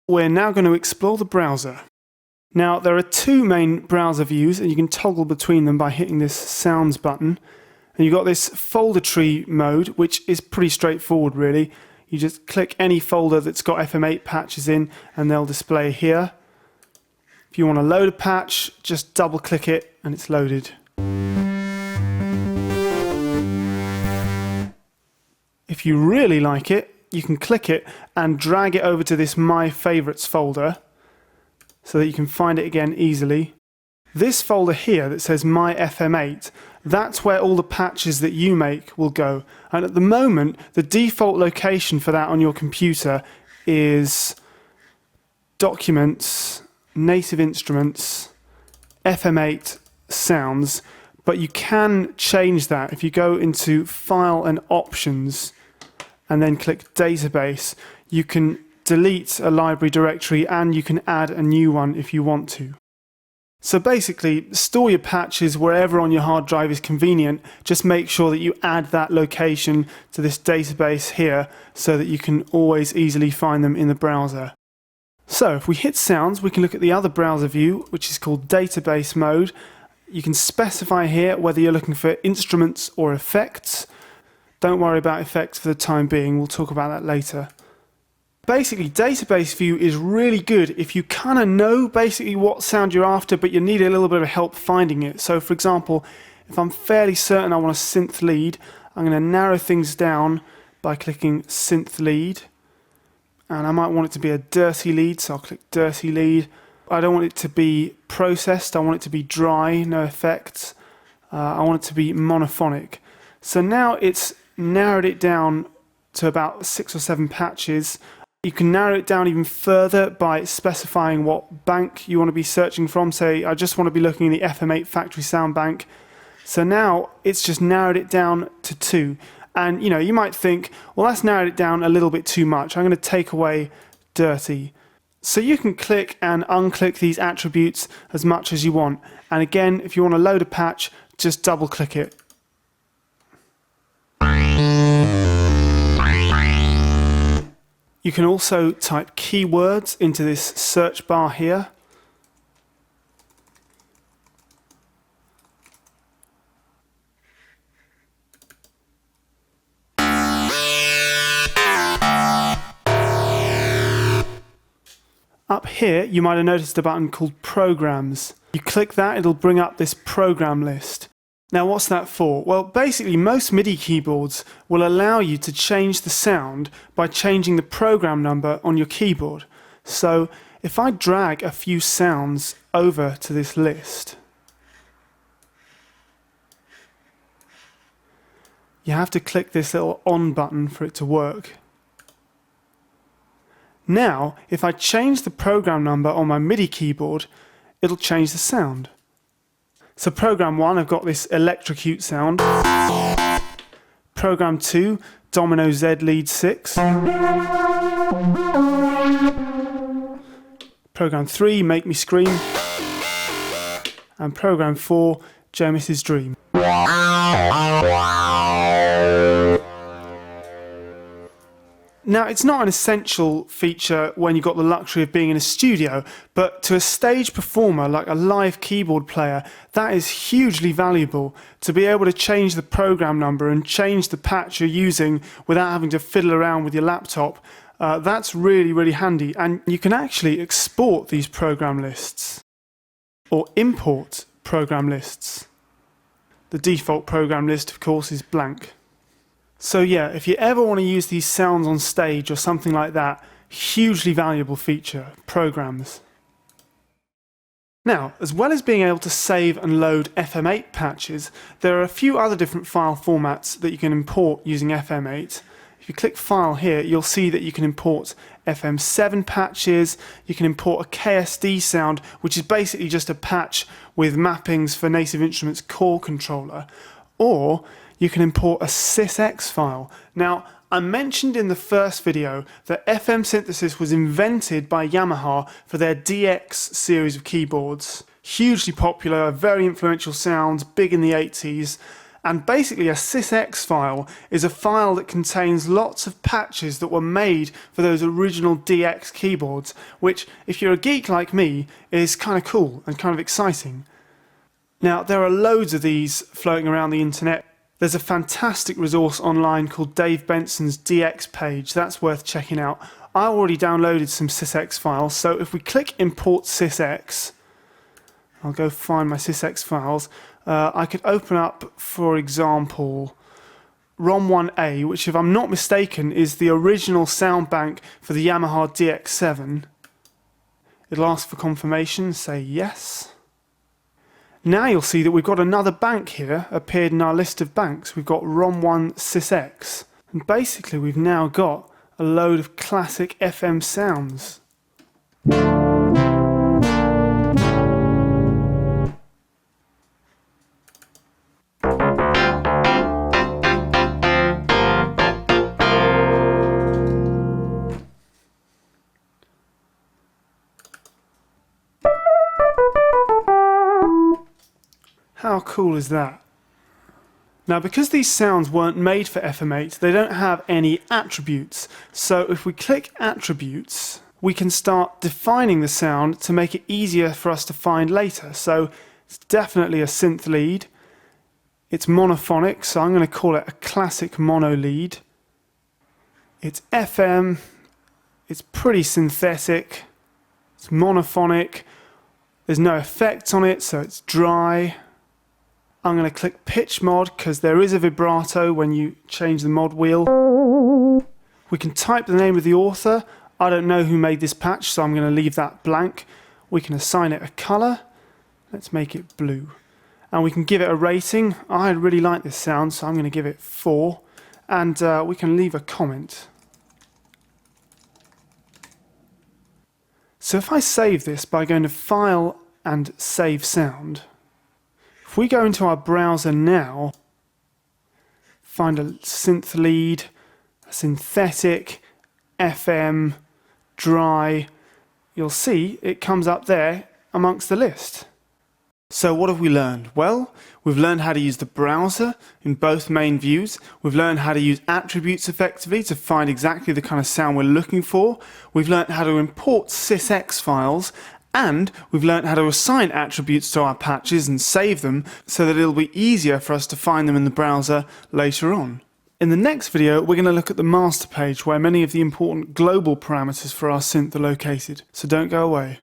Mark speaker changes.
Speaker 1: We're now going to explore the browser. Now, there are two main browser views, and you can toggle between them by hitting this Sounds button. And you've got this folder tree mode, which is pretty straightforward, really. You just click any folder that's got FM8 patches in, and they'll display here. If you want to load a patch, just double-click it, and it's loaded. If you really like it, you can click it and drag it over to this My Favorites folder so that you can find it again easily. This folder here that says My FM8, that's where all the patches that you make will go. And at the moment, the default location for that on your computer is Documents, Native Instruments, FM8 Sounds, but you can change that. If you go into File and Options and then click Database, you can delete a library directory and you can add a new one if you want to. So basically, store your patches wherever on your hard drive is convenient. Just make sure that you add that location to this database here so that you can always easily find them in the browser. So if we hit Sounds, we can look at the other browser view, which is called Database Mode. You can specify here whether you're looking for instruments or effects. Don't worry about effects for the time being, we'll talk about that later. Basically, Database View is really good if you kind of know basically what sound you're after, but you need a little bit of help finding it. So for example, if I'm fairly certain I want a synth lead, I'm going to narrow things down by clicking Synth Lead. And I might want it to be a dirty lead, so I'll click Dirty Lead. I don't want it to be processed, I want it to be dry, no effects. I want it to be monophonic. So now it's narrowed it down to about 6 or 7 patches. You can narrow it down even further by specifying what bank you want to be searching from. Say, I just want to be looking in the FM8 factory sound bank. So now it's just narrowed it down to 2. And you might think, well, that's narrowed it down a little bit too much. I'm going to take away dirty. So you can click and unclick these attributes as much as you want. And again, if you want to load a patch, just double click it. You can also type keywords into this search bar here. Up here, you might have noticed a button called Programs. You click that, it'll bring up this program list. Now what's that for? Well, basically most MIDI keyboards will allow you to change the sound by changing the program number on your keyboard. So if I drag a few sounds over to this list, you have to click this little on button for it to work. Now, if I change the program number on my MIDI keyboard, it'll change the sound. So program 1, I've got this electrocute sound. Program 2, Domino Z lead 6. Program 3, Make Me Scream. And program 4, Jameis's Dream. Now, it's not an essential feature when you've got the luxury of being in a studio, but to a stage performer like a live keyboard player, that is hugely valuable to be able to change the program number and change the patch you're using without having to fiddle around with your laptop. That's really, really handy. And you can actually export these program lists or import program lists. The default program list, of course, is blank. So yeah, if you ever want to use these sounds on stage or something like that, hugely valuable feature, programs. Now, as well as being able to save and load FM8 patches, there are a few other different file formats that you can import using FM8. If you click File here, you'll see that you can import FM7 patches, you can import a KSD sound, which is basically just a patch with mappings for Native Instruments core controller, or you can import a sysx file. Now, I mentioned in the first video that FM synthesis was invented by Yamaha for their DX series of keyboards. Hugely popular, very influential sounds, big in the 80s. And basically a sysx file is a file that contains lots of patches that were made for those original DX keyboards, which, if you're a geek like me, is kind of cool and kind of exciting. Now, there are loads of these floating around the internet. There's a fantastic resource online called Dave Benson's DX page. That's worth checking out. I already downloaded some sysx files, so if we click import sysx, I'll go find my sysx files. I could open up, for example, ROM1A, which, if I'm not mistaken, is the original sound bank for the Yamaha DX7. It'll ask for confirmation, say yes. Now you'll see that we've got another bank here appeared in our list of banks. We've got ROM1 sysx. And basically we've now got a load of classic FM sounds. How cool is that? Now, because these sounds weren't made for FM8, they don't have any attributes. So if we click attributes, we can start defining the sound to make it easier for us to find later. So it's definitely a synth lead. It's monophonic, so I'm going to call it a classic mono lead. It's FM. It's pretty synthetic. It's monophonic. There's no effects on it, so it's dry. I'm going to click pitch mod because there is a vibrato when you change the mod wheel. We can type the name of the author. I don't know who made this patch, so I'm going to leave that blank. We can assign it a color. Let's make it blue. And we can give it a rating. I really like this sound, so I'm going to give it 4. And we can leave a comment. So if I save this by going to File and Save Sound, if we go into our browser now, find a synth lead, a synthetic, FM, dry, you'll see it comes up there amongst the list. So what have we learned? Well, we've learned how to use the browser in both main views. We've learned how to use attributes effectively to find exactly the kind of sound we're looking for. We've learned how to import sysx files. And we've learned how to assign attributes to our patches and save them so that it'll be easier for us to find them in the browser later on. In the next video, we're going to look at the master page where many of the important global parameters for our synth are located. So don't go away.